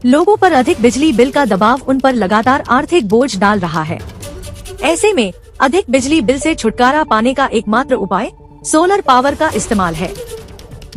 लोगों पर अधिक बिजली बिल का दबाव उन पर लगातार आर्थिक बोझ डाल रहा है। ऐसे में अधिक बिजली बिल से छुटकारा पाने का एकमात्र उपाय सोलर पावर का इस्तेमाल है।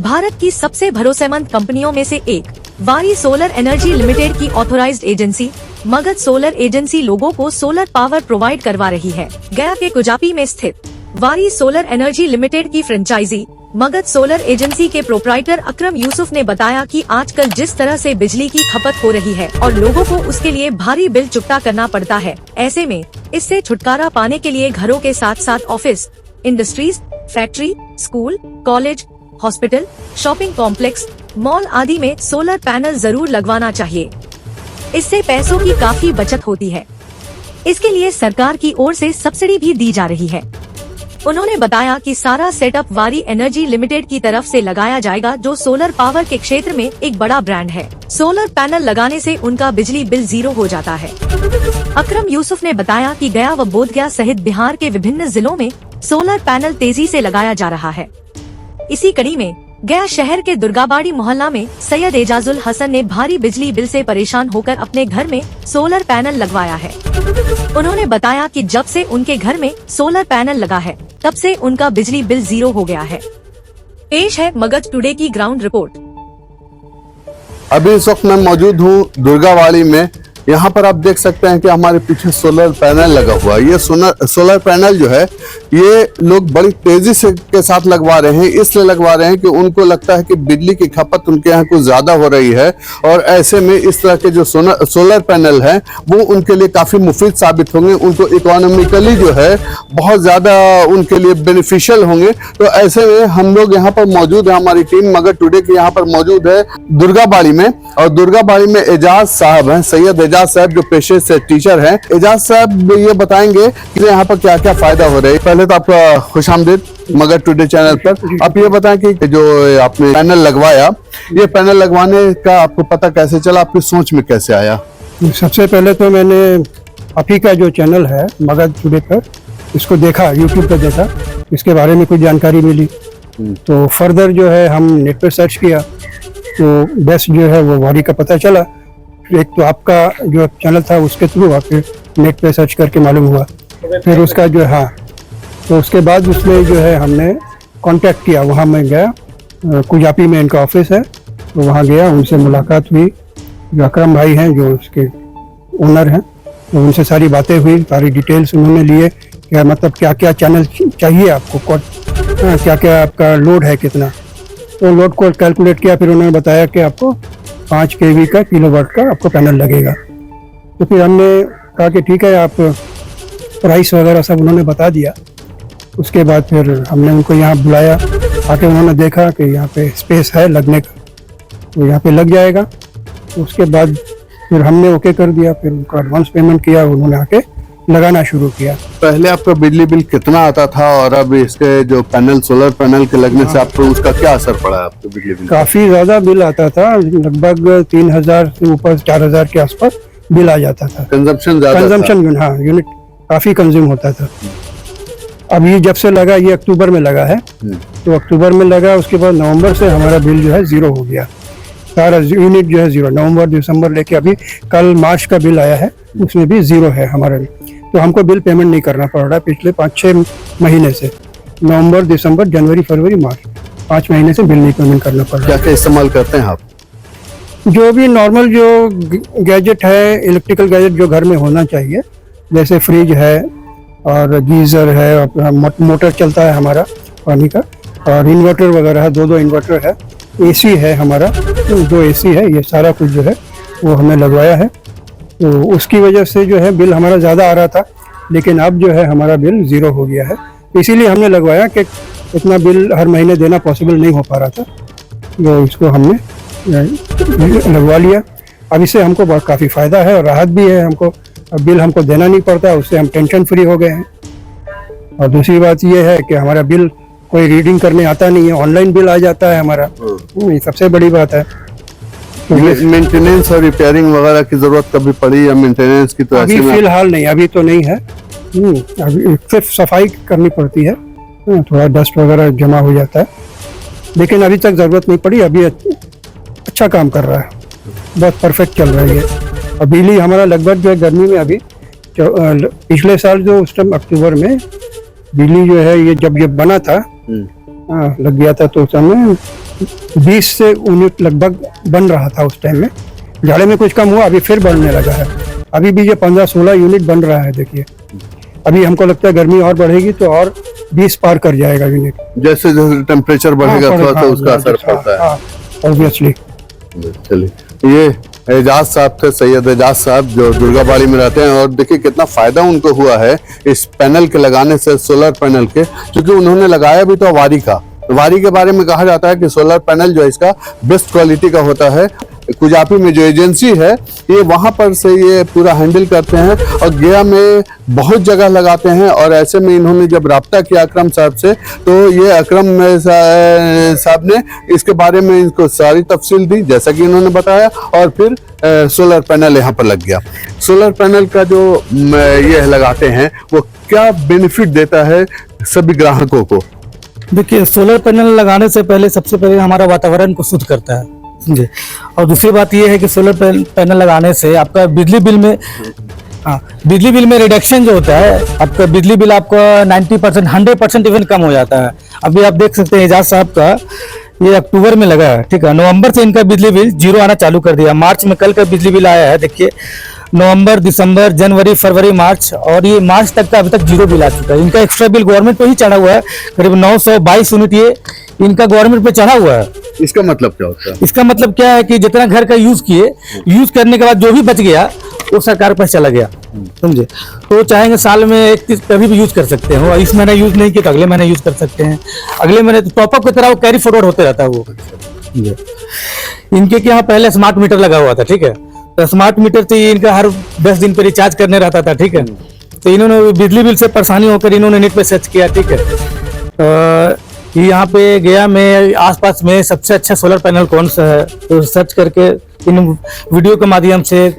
भारत की सबसे भरोसेमंद कंपनियों में से एक वारी सोलर एनर्जी लिमिटेड की authorised agency Magadh solar agency लोगों को सोलर पावर प्रोवाइड करवा रही है। गया के कुजापी में स्थित वारी सोलर एनर्जी लिमिटेड की फ्रेंचाइजी मगध सोलर एजेंसी के प्रोप्राइटर अकरम यूसुफ ने बताया कि आजकल जिस तरह से बिजली की खपत हो रही है और लोगों को उसके लिए भारी बिल चुकता करना पड़ता है, ऐसे में इससे छुटकारा पाने के लिए घरों के साथ साथ office, industries, factory, school, college, hospital, shopping complex, mall आदि में सोलर पैनल जरूर लगवाना चाहिए। इससे पैसों की काफी बचत होती है। इसके लिए सरकार की ओर से सब्सिडी भी दी जा रही है। उन्होंने बताया कि सारा सेटअप वारी एनर्जी लिमिटेड की तरफ से लगाया जाएगा, जो सोलर पावर के क्षेत्र में एक बड़ा ब्रांड है। सोलर पैनल लगाने से उनका बिजली बिल 0 हो जाता है। अकरम यूसुफ ने बताया कि गया व बोधगया सहित बिहार के विभिन्न जिलों में सोलर पैनल तेजी से लगाया जा रहा है। इसी कड़ी में गया शहर के दुर्गाबाड़ी मोहल्ला में सैयद एजाजुल हसन ने भारी बिजली बिल से परेशान होकर अपने घर में सोलर पैनल लगवाया है। उन्होंने बताया कि जब से उनके घर में सोलर पैनल लगा है, तब से उनका बिजली बिल 0 हो गया है। पेश है मगध टुडे की ग्राउंड रिपोर्ट। अभी इस वक्त मैं मौजूद हूँ दुर्गाबाड़ी में। यहाँ पर आप देख सकते हैं कि हमारे पीछे सोलर पैनल लगा हुआ है। ये सोलर पैनल जो है ये लोग बड़ी तेजी से के साथ लगवा रहे हैं। इसलिए लगवा रहे हैं कि उनको लगता है कि बिजली की खपत उनके यहाँ कुछ ज्यादा हो रही है और ऐसे में इस तरह के जो सोलर पैनल हैं वो उनके लिए काफी मुफीद साबित होंगे। उनको इकोनॉमिकली जो है बहुत ज्यादा उनके लिए बेनिफिशियल होंगे। तो ऐसे में हम लोग यहाँ पर मौजूद है, हमारी टीम मगध टुडे की यहाँ पर मौजूद है दुर्गाबाड़ी में। और दुर्गाबाड़ी में एजाज साहब हैं, सैयद एजाज साहब, जो पेशे से टीचर हैं। एजाज साहब ये बताएंगे कि यहाँ पर क्या क्या फायदा हो रहा है। पहले तो आपका खुशामदीद मगध टुडे चैनल पर। आप ये बताएं कि जो आपने पैनल लगवाया, ये पैनल लगवाने का आपको पता कैसे चला, आपकी सोच में कैसे आया? सबसे पहले तो मैंने आप ही का जो चैनल है मगध टुडे पर, इसको देखा, यूट्यूब पर देखा, इसके बारे में कुछ जानकारी मिली। तो फर्दर जो है हम नेट पर सर्च किया तो बेस्ट जो है वो वारी का पता चला। एक तो आपका जो चैनल था उसके थ्रू आपके नेट पे सर्च करके मालूम हुआ। फिर उसका जो है तो उसके बाद उसमें जो है हमने कांटेक्ट किया। वहाँ मैं गया, कुजापी में इनका ऑफिस है, तो वहाँ गया, उनसे मुलाकात हुई। जो अकरम भाई हैं जो उसके ओनर हैं, तो उनसे सारी बातें हुई, सारी डिटेल्स उन्होंने लिए कि मतलब क्या क्या चैनल चाहिए आपको, क्या क्या आपका लोड है कितना। तो लोड को कैलकुलेट किया। फिर उन्होंने बताया कि आपको 5 kV का किलोवाट का आपको पैनल लगेगा। तो फिर हमने कहा कि ठीक है, आप प्राइस वगैरह सब उन्होंने बता दिया। उसके बाद फिर हमने उनको यहाँ बुलाया। आके उन्होंने देखा कि यहाँ पे स्पेस है लगने का, तो यहाँ पे लग जाएगा। तो उसके बाद फिर हमने ओके कर दिया। फिर उनको एडवांस पेमेंट किया, उन्होंने आके लगाना शुरू किया। पहले आपका बिजली बिल कितना आता था और अब इसके जो पैनल सोलर पैनल के लगने से आपको उसका क्या असर पड़ा है आपके बिजली बिल? काफ़ी ज़्यादा बिल आता था, लगभग 3000 से ऊपर 4000 के आसपास बिल आ जाता था। कंजम्पशन ज्यादा, कंजम्पशन हाँ, यूनिट काफ़ी कंज्यूम होता था। अब ये जब से लगा, ये अक्टूबर में लगा है, तो अक्टूबर में लगा, उसके बाद नवंबर से हमारा बिल जो है 0 हो गया। सारा यूनिट जो है 0, नवंबर दिसंबर लेके अभी कल मार्च का बिल आया है, उसमें भी 0 है हमारा। तो हमको बिल पेमेंट नहीं करना पड़ रहा है पिछले 5-6 महीने से। नवंबर दिसंबर जनवरी फरवरी मार्च 5 महीने से बिल नहीं पेमेंट करना पड़ रहा है। क्या इस्तेमाल करते हैं आप? जो भी नॉर्मल जो गैजेट है, इलेक्ट्रिकल गैजेट जो घर में होना चाहिए, जैसे फ्रिज है और गीज़र है, मोटर चलता है हमारा पानी का, और इन्वर्टर वगैरह है, 2 इन्वर्टर है, एसी है हमारा, 2 एसी है। ये सारा कुछ जो है वो हमने लगवाया है। तो उसकी वजह से जो है बिल हमारा ज़्यादा आ रहा था, लेकिन अब जो है हमारा बिल 0 हो गया है। तो इसीलिए हमने लगवाया कि इतना बिल हर महीने देना पॉसिबल नहीं हो पा रहा था, तो इसको हमने लगवा लिया। अब इससे हमको बहुत काफ़ी फ़ायदा है और राहत भी है हमको। अब बिल हमको देना नहीं पड़ता, उससे हम टेंशन फ्री हो गए हैं। और दूसरी बात ये है कि हमारा बिल कोई रीडिंग करने आता नहीं है, ऑनलाइन बिल आ जाता है हमारा। ये सबसे बड़ी बात है। मेंटेनेंस और रिपेयरिंग वगैरह की जरूरत कभी पड़ी या मेंटेनेंस की? तो अभी फिलहाल नहीं, अभी तो नहीं है। अभी सिर्फ सफाई करनी पड़ती है, थोड़ा डस्ट वगैरह जमा हो जाता है, लेकिन अभी तक जरूरत नहीं पड़ी। अभी अच्छा काम कर रहा है। बहुत परफेक्ट चल रहा है ये। और बिजली हमारा लगभग जो है गर्मी में अभी पिछले साल जो उस टाइम अक्टूबर में बिजली जो है ये जब ये बना था लग गया था, तो उस समय 20 से यूनिट लगभग बन रहा था उस टाइम में। जाड़े में कुछ कम हुआ, अभी फिर बढ़ने लगा है। अभी भी ये 15-16 यूनिट बन रहा है। देखिए अभी हमको लगता है गर्मी और बढ़ेगी तो और 20 पार कर जाएगा यूनिट। जैसे जैसे टेम्परेचर बढ़ेगा थोड़ा सा उसका असर पड़ता है ऑब्वियसली। चलिए, ये एजाज साहब थे, सैयद एजाज साहब, जो दुर्गाबाड़ी में रहते हैं। और देखिए कितना फायदा उनको हुआ है इस पैनल के लगाने से, सोलर पैनल के, क्योंकि उन्होंने लगाया भी तो वारी का। वारी के बारे में कहा जाता है कि सोलर पैनल जो है इसका बेस्ट क्वालिटी का होता है। कुजापी में जो एजेंसी है ये वहां पर से ये पूरा हैंडल करते हैं और गया में बहुत जगह लगाते हैं। और ऐसे में इन्होंने जब राब्ता किया अकरम साहब से, तो ये अकरम साहब ने इसके बारे में इनको सारी तफसील दी जैसा कि इन्होंने बताया, और फिर सोलर पैनल यहाँ पर लग गया। सोलर पैनल का जो ये लगाते हैं वो क्या बेनिफिट देता है सभी ग्राहकों को? देखिए, सोलर पैनल लगाने से पहले सबसे पहले हमारा वातावरण को शुद्ध करता है, समझे। और दूसरी बात ये है कि सोलर पैनल लगाने से आपका बिजली बिल में रिडक्शन जो होता है, आपका बिजली बिल आपका 90% 100% इवन कम हो जाता है। अभी आप देख सकते हैं एजाज साहब का ये अक्टूबर में लगा है, ठीक है। नवंबर से इनका बिजली बिल जीरो आना चालू कर दिया। मार्च में कल का बिजली बिल आया है, देखिए नवंबर, दिसंबर, जनवरी, फरवरी, मार्च, और ये मार्च तक का अभी तक जीरो बिल आ चुका है। इनका एक्स्ट्रा बिल गवर्नमेंट पे ही चढ़ा हुआ है, करीब 922 यूनिट ये इनका गवर्नमेंट पे चढ़ा हुआ है। इसका मतलब क्या होता है? इसका मतलब क्या है कि जितना घर का यूज किए, यूज करने के बाद जो भी बच गया वो सरकार पर चला गया, समझे। तो चाहेंगे साल में एक कभी भी यूज कर सकते हो। इस महीने यूज नहीं किया तो अगले महीने यूज कर सकते हैं, अगले महीने तो टॉपअप की तरह वो कैरी फॉरवर्ड होते रहता है वो। इनके यहाँ पहले स्मार्ट मीटर लगा हुआ था, ठीक है। तो स्मार्ट मीटर से इनका हर 10 दिन पे रिचार्ज करने रहता था, ठीक है। तो इन्होंने बिजली बिल से परेशानी होकर इन्होंने नेट पे सर्च किया, ठीक है। यहाँ पे गया में आसपास में सबसे अच्छा सोलर पैनल कौन सा है, तो सर्च करके इन वीडियो के माध्यम से,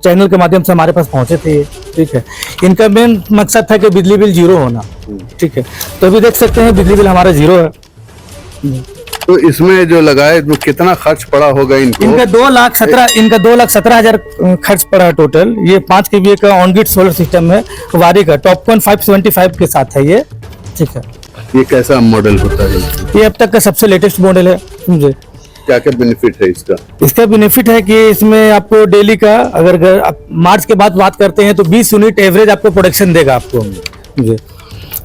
चैनल के माध्यम से हमारे पास पहुंचे थे, ठीक है। इनका मेन मकसद था कि बिजली बिल जीरो होना, ठीक है। तो अभी देख सकते हैं बिजली बिल हमारा जीरो है। तो इसमें जो लगाए वो कितना खर्च पड़ा होगा इनको? इनका 2,17,000 खर्च पड़ा टोटल। ये 5 kVA का ऑन ग्रिड सोलर सिस्टम है, वारी का टॉपकॉन 575 के साथ है ये, ठीक है। ये कैसा मॉडल होता है? ये अब तक का सबसे लेटेस्ट मॉडल है, समझे। क्या क्या बेनिफिट है इसका? इसका बेनिफिट है कि इसमें आपको डेली का, अगर आप मार्च के बाद बात करते हैं तो 20 यूनिट एवरेज आपको प्रोडक्शन देगा आपको, समझे।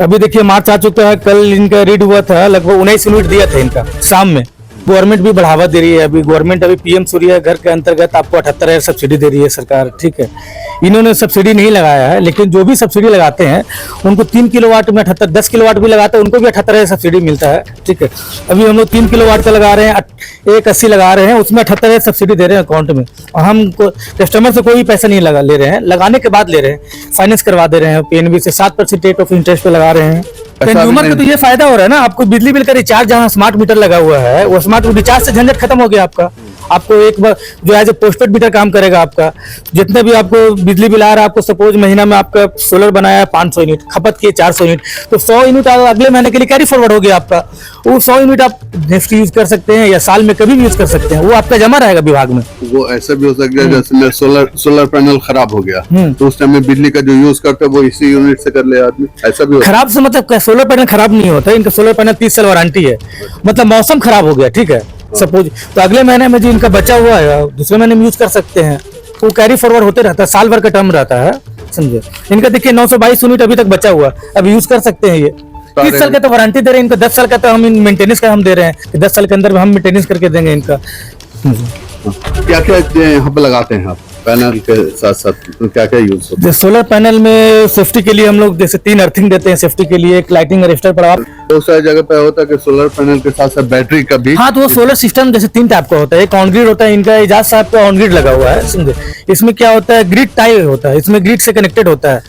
अभी देखिए मार्च आ चुका है, कल इनका रीड हुआ था लगभग 19 यूनिट दिया था इनका शाम में। गवर्नमेंट भी बढ़ावा दे रही है, अभी गवर्नमेंट अभी पीएम सूर्य घर के अंतर्गत आपको 78,000 सब्सिडी दे रही है सरकार, ठीक है। इन्होंने सब्सिडी नहीं लगाया है, लेकिन जो भी सब्सिडी लगाते हैं उनको 3 किलोवाट में 78, 10 किलोवाट भी लगाते हैं उनको भी 78,000 सब्सिडी मिलता है, ठीक है। अभी हम लोग 3 किलोवाट का लगा रहे हैं, 180 लगा रहे हैं, उसमें 78,000 सब्सिडी दे रहे हैं अकाउंट में। और हम कस्टमर से कोई भी पैसा नहीं ले रहे हैं, लगाने के बाद ले रहे हैं, फाइनेंस करवा दे रहे हैं, पीएनबी से 7% रेट ऑफ इंटरेस्ट पे लगा रहे हैं। कंज्यूमर को तो ये फायदा हो रहा है ना, आपको बिजली बिल का रिचार्ज जहाँ स्मार्ट मीटर लगा हुआ है, वो स्मार्ट रिचार्ज से झंझट खत्म हो गया आपका। आपको एक बार जो एज ए पोस्टपेड मीटर काम करेगा आपका, जितना भी आपको बिजली बिल आ रहा है, आपको सपोज महीना में आपका सोलर बनाया 500 यूनिट, खपत किए 400 यूनिट, तो 100 यूनिट अगले महीने के लिए कैरी फॉरवर्ड हो गया आपका। वो 100 यूनिट आप नेक्स्ट यूज कर सकते हैं या साल में कभी भी यूज कर सकते हैं, वो आपका जमा रहेगा विभाग में। वो ऐसा भी हो सकता है जैसे में सोलर पैनल खराब हो गया तो उस टाइम में बिजली का जो यूज करते हैं वो इसी यूनिट से कर ले आदमी, ऐसा भी खराब से मतलब सोलर पैनल खराब नहीं होता, इनका सोलर पैनल 30 साल वारंटी है। मतलब मौसम खराब हो गया, ठीक है, सपोज, तो अगले महीने में जो इनका बचा हुआ है दूसरे महीने में यूज कर सकते हैं, तो कैरी फॉरवर्ड होते रहता है, साल भर का टर्म रहता है, समझे। इनका देखिए 922 यूनिट अभी तक बचा हुआ, अब यूज कर सकते हैं। ये 30 साल का तो वारंटी दे रहे हैं, इनका 10 साल का तो हम मेंटेनेंस का हम दे रहे हैं कि 10 साल के अंदर हम मेंटेनेंस करके देंगे इनका। क्या क्या यहाँ पे लगाते हैं आप पैनल के साथ साथ, क्या क्या यूज होता है? सोलर पैनल में सेफ्टी के लिए हम लोग जैसे 3 अर्थिंग देते हैं सेफ्टी के लिए, एक लाइटिंग अरेस्टर पड़ा। बहुत सारी जगह पे होता है कि सोलर पैनल के साथ साथ बैटरी का भी। हाँ, तो वो सोलर सिस्टम जैसे 3 टाइप का होता है। एक ऑन ग्रिड होता है, इनका एजाज साहब का ऑन ग्रिड लगा हुआ है, समझे। इसमें क्या होता है, ग्रिड टाई होता है, इसमें ग्रिड से कनेक्टेड होता है,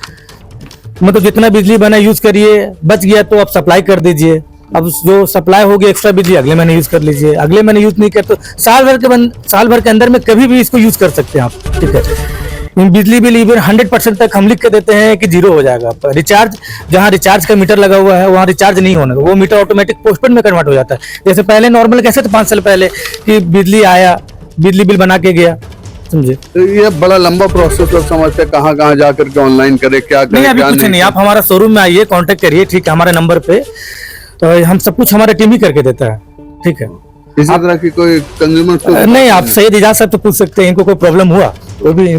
मतलब जितना बिजली बना यूज करिए, बच गया तो आप सप्लाई कर दीजिए। अब जो सप्लाई होगी एक्स्ट्रा बिजली अगले महीने यूज कर लीजिए, अगले महीने यूज नहीं कर तो साल भर के अंदर में कभी भी इसको यूज कर सकते हैं आप, ठीक है। बिजली बिल इवन 100% तक हम लिख के देते हैं कि जीरो हो जाएगा आपका। रिचार्ज, जहाँ रिचार्ज का मीटर लगा हुआ है वहाँ रिचार्ज नहीं होने, वो मीटर ऑटोमेटिक पोस्टपेड में कन्वर्ट हो जाता है। जैसे पहले नॉर्मल कैसे थे 5 साल पहले कि बिजली आया, बिजली बिल बना के गया, समझे। तो ये बड़ा लंबा प्रोसेस लोग समझते हैं, कहाँ कहाँ जा करके ऑनलाइन करे, क्या करे, नहीं अभी क्या कुछ नहीं, आप हमारा शोरूम में आइए, कांटेक्ट करिए, ठीक है, हमारे नंबर पे, तो हम सब कुछ हमारे टीम ही करके देता है, ठीक है। इसी तरह की कोई कंज्यूमर नहीं, आप सैयद इजाज साहब तो पूछ सकते हैं, इनको कोई प्रॉब्लम हुआ वो भी,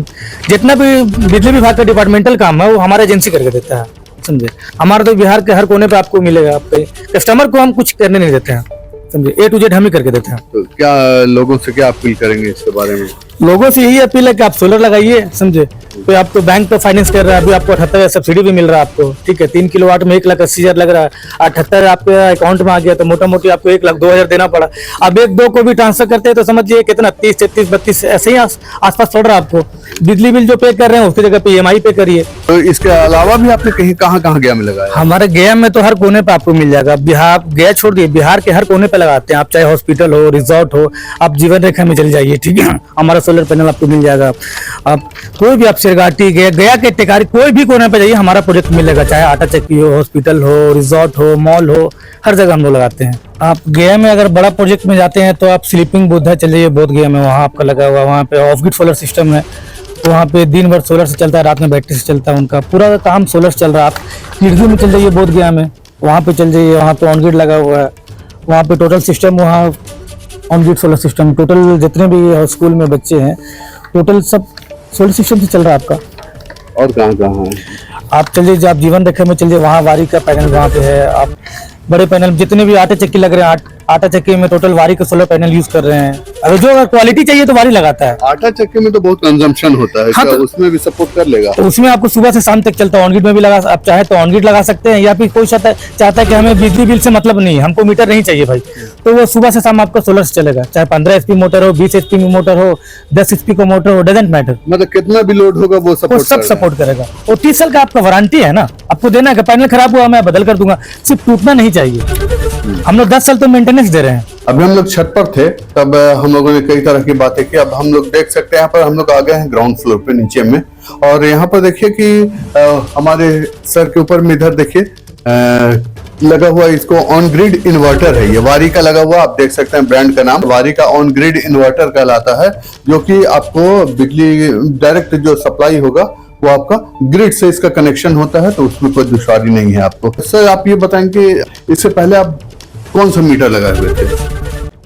जितना भी बिजली विभाग का डिपार्टमेंटल काम है वो हमारा एजेंसी करके देता है, समझे। हमारा तो बिहार के हर कोने पे आपको मिलेगा, आपके कस्टमर को हम कुछ करने नहीं देते हैं, समझे, A to Z हम ही करके देते हैं। तो क्या लोगों से क्या अपील करेंगे इसके बारे में? लोगों से यही अपील है कि आप सोलर लगाइए, समझे। कोई आपको बैंक पे फाइनेंस कर रहा है, अभी आपको 78 सब्सिडी भी मिल रहा है आपको, ठीक है। 3 किलोवाट में 1,80,000 लग रहा है, 78 आपके अकाउंट में आ गया तो मोटा मोटी आपको 1,02,000 देना पड़ा। अब 1-2 को भी ट्रांसफर करते हैं तो समझिए कितना 30, 33, 32 ऐसे ही आसपास पड़ रहा है आपको। बिजली बिल जो पे कर रहे हैं उसकी जगह पे EMI पे करिए। तो इसके अलावा भी आपने कहीं कहाँ कहाँ गया में लगाया? हमारे गया में तो हर कोने पे आपको मिल जाएगा, बिहार गया छोड़ दिए, बिहार के हर कोने पे लगाते हैं आप, चाहे हॉस्पिटल हो, रिजॉर्ट हो, आप जीवन रेखा में चले जाइए, ठीक है, हमारा सोलर पैनल आपको मिल जाएगा। आप कोई भी, आप सिरगाटी गया के टेकारी कोई भी कोने पे जाइए, हमारा प्रोजेक्ट मिलेगा, चाहे आटा चक्की हो, हॉस्पिटल हो, रिजॉर्ट हो, मॉल हो, हर जगह हम लोग लगाते हैं। आप गया में अगर बड़ा प्रोजेक्ट में जाते हैं तो आप स्लीपिंग बुद्धा चले जाइए, बोध गया में, वहाँ आपका लगा हुआ, वहाँ पे ऑफ ग्रिड सोलर सिस्टम है, वहाँ पे दिन भर सोलर से चलता है, रात में बैटरी से चलता है, उनका पूरा काम सोलर से चल रहा है। आप किड़गी में चल जाइए, बोध गया में, वहाँ पे चल जाइए, वहाँ पे ऑन ग्रिड लगा हुआ है, वहाँ पे टोटल सिस्टम, वहाँ on grid solar system, total जितने भी स्कूल में बच्चे हैं टोटल सब सोलर सिस्टम से चल रहा है आपका। और कहाँ कहाँ है? आप चलिए, आप जीवन रेखा में चलिए, वहाँ वारी का पैनल वहाँ पे है। आप बड़े पैनल जितने भी आटे चक्की लग रहे हैं, आटा चक्की में टोटल वारी का सोलर पैनल यूज कर रहे हैं। अगर जो क्वालिटी चाहिए तो वारी लगाता है। आटा चक्की में तो बहुत कंजम्पशन होता है, हाँ, क्या तो उसमें भी सपोर्ट कर लेगा? तो उसमें आपको सुबह से शाम तक चलता है, ऑनग्रिड में भी लगा, आप चाहे तो ऑनग्रिड लगा सकते हैं, या फिर कोई चाहता है कि हमें बिजली बिल से मतलब नहीं, हमको मीटर नहीं चाहिए भाई, तो वो सुबह से शाम आपका सोलर से चलेगा, चाहे 15 HP मोटर हो, 20 HP में मोटर हो, 10 HP का मोटर हो, डजेंट मैटर, मतलब कितना भी लोड होगा वो वो सब सपोर्ट करेगा। और 30 साल का आपका वारंटी है ना, आपको देना है, पैनल खराब हुआ मैं बदल कर दूंगा, सिर्फ टूटना नहीं चाहिए। हम लोग 10 साल तो मेंटेनेंस दे रहे हैं। अभी हम लोग छत पर थे, तब हम लोगों ने कई तरह की बातें की। अब हम लोग देख सकते हैं यहाँ पर हम लोग आ गए हैं ग्राउंड फ्लोर पे, नीचे में, और यहाँ पर देखिए कि हमारे सर के ऊपर में इधर देखिए लगा हुआ, इसको ऑन ग्रिड इन्वर्टर है, ये वारी का लगा हुआ, आप देख सकते हैं ब्रांड का नाम वारी का ऑन ग्रिड इन्वर्टर कहलाता है, जो कि आपको बिजली डायरेक्ट जो सप्लाई होगा वो आपका ग्रिड से इसका कनेक्शन होता है, तो उसमें कोई दुश्वारी नहीं है आपको। सर आप ये बताएं कि इससे पहले आप कौन सा मीटर लगाए हुए थे?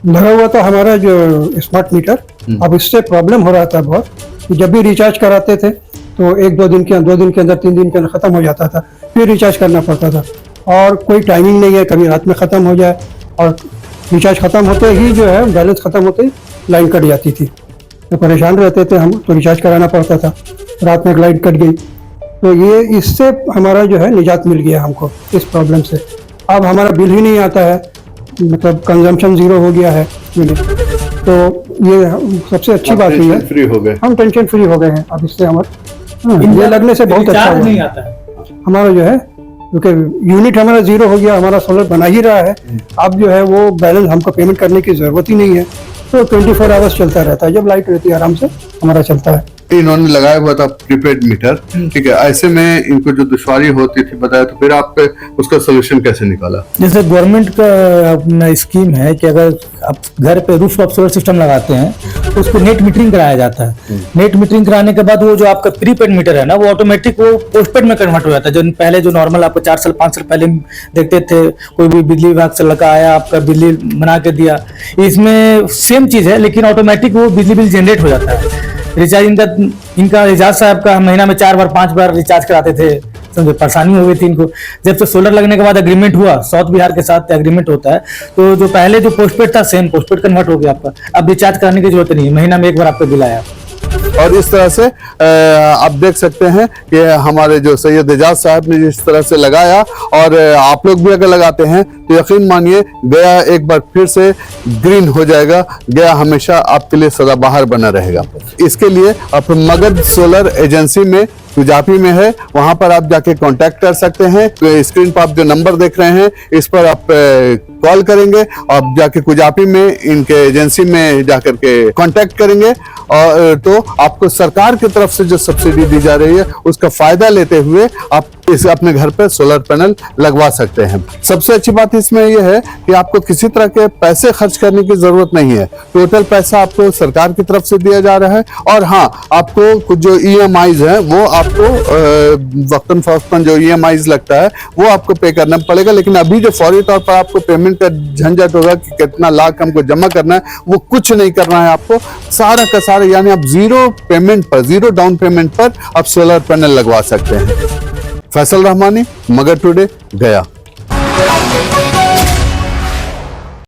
लगा हुआ था हमारा जो स्मार्ट मीटर। अब इससे प्रॉब्लम हो रहा था बहुत, जब भी रिचार्ज कराते थे तो 1-2 दिन के अंदर, 3 दिन के अंदर खत्म हो जाता था, फिर रिचार्ज करना पड़ता था, और कोई टाइमिंग नहीं है, कभी रात में खत्म हो जाए, और रिचार्ज खत्म होते ही जो है बैलेंस खत्म होते ही लाइन कट जाती थी, तो परेशान रहते थे हम, तो रिचार्ज कराना पड़ता था, रात में लाइन कट गई, तो ये इससे हमारा जो है निजात मिल गया हमको इस प्रॉब्लम से। अब हमारा बिल ही नहीं आता है, मतलब कंजम्पशन 0 हो गया है, तो ये सबसे अच्छी बात हुई है, फ्री हो गए, हम टेंशन फ्री हो गए हैं अब इससे। हमारा ये लगने से बहुत अच्छा नहीं हुआ आता है हमारा जो है, क्योंकि यूनिट हमारा 0 हो गया, हमारा सोलर बना ही रहा है, अब जो है वो बैलेंस हमको पेमेंट करने की जरूरत ही नहीं है, तो 24 आवर्स चलता रहता है, जब लाइट रहती है आराम से हमारा चलता है। इन्होंने लगाया हुआ था प्रीपेड मीटर, ठीक है, ऐसे में इनको जो दुश्वारी होती थी बताया, तो फिर आप उसका सोल्यूशन कैसे निकाला? जैसे गवर्नमेंट का अपना स्कीम है कि अगर आप घर पे रूफटॉप सोलर सिस्टम लगाते हैं तो उसको नेट मीटरिंग कराया जाता है। नेट मीटरिंग कराने के बाद वो जो आपका प्रीपेड मीटर है ना, वो ऑटोमेटिक वो पोस्टपेड में कन्वर्ट हो जाता है। जो पहले जो नॉर्मल आपको 4 साल 5 साल पहले देखते थे, कोई भी बिजली विभाग से लड़का आया, आपका बिजली बना के दिया, इसमें सेम चीज है, लेकिन ऑटोमेटिक वो बिजली बिल जनरेट हो जाता है। रिचार्ज इनका रिचार्ज साहब का महीना में 4 बार 5 बार रिचार्ज कराते थे, समझे, परेशानी हो गई थी इनको। जब से सोलर लगने के बाद एग्रीमेंट हुआ, साउथ बिहार के साथ एग्रीमेंट होता है, तो जो पहले जो पोस्टपेड था सेम पोस्टपेड कन्वर्ट हो गया आपका, अब रिचार्ज कराने की जरूरत नहीं है, महीना में 1 बार आपका बिल आया। और इस तरह से आप देख सकते हैं कि हमारे जो सैयद एजाज साहब ने जिस तरह से लगाया, और आप लोग भी अगर लगाते हैं तो यकीन मानिए गया एक बार फिर से ग्रीन हो जाएगा, गया हमेशा आपके लिए सदाबहार बना रहेगा। इसके लिए आप मगध सोलर एजेंसी में कुजापी में है, वहां पर आप जाके कांटेक्ट कर सकते हैं। तो स्क्रीन पर आप जो नंबर देख रहे हैं इस पर आप कॉल करेंगे, आप जाके कुजापी में इनके एजेंसी में जाकर के कांटेक्ट करेंगे, और तो आपको सरकार की तरफ से जो सब्सिडी दी जा रही है उसका फायदा लेते हुए आप इस अपने घर पे सोलर पैनल लगवा सकते हैं। सबसे अच्छी बात इसमें यह है कि आपको किसी तरह के पैसे खर्च करने की जरूरत नहीं है। टोटल पैसा आपको सरकार की तरफ से दिया जा रहा है, और हाँ, आपको कुछ जो EMIs हैं वो आपको वक्तन फौक्तन जो EMIs लगता है वो आपको पे करना पड़ेगा। लेकिन अभी जो फौरी तौर पर आपको पेमेंट का झंझट होगा कि कितना लाख हमको जमा करना है, वो कुछ नहीं करना है आपको। सारा का सारा, यानी आप जीरो पेमेंट पर, जीरो डाउन पेमेंट पर आप सोलर पैनल लगवा सकते हैं। फैसल रहमानी, मगध टुडे, गया।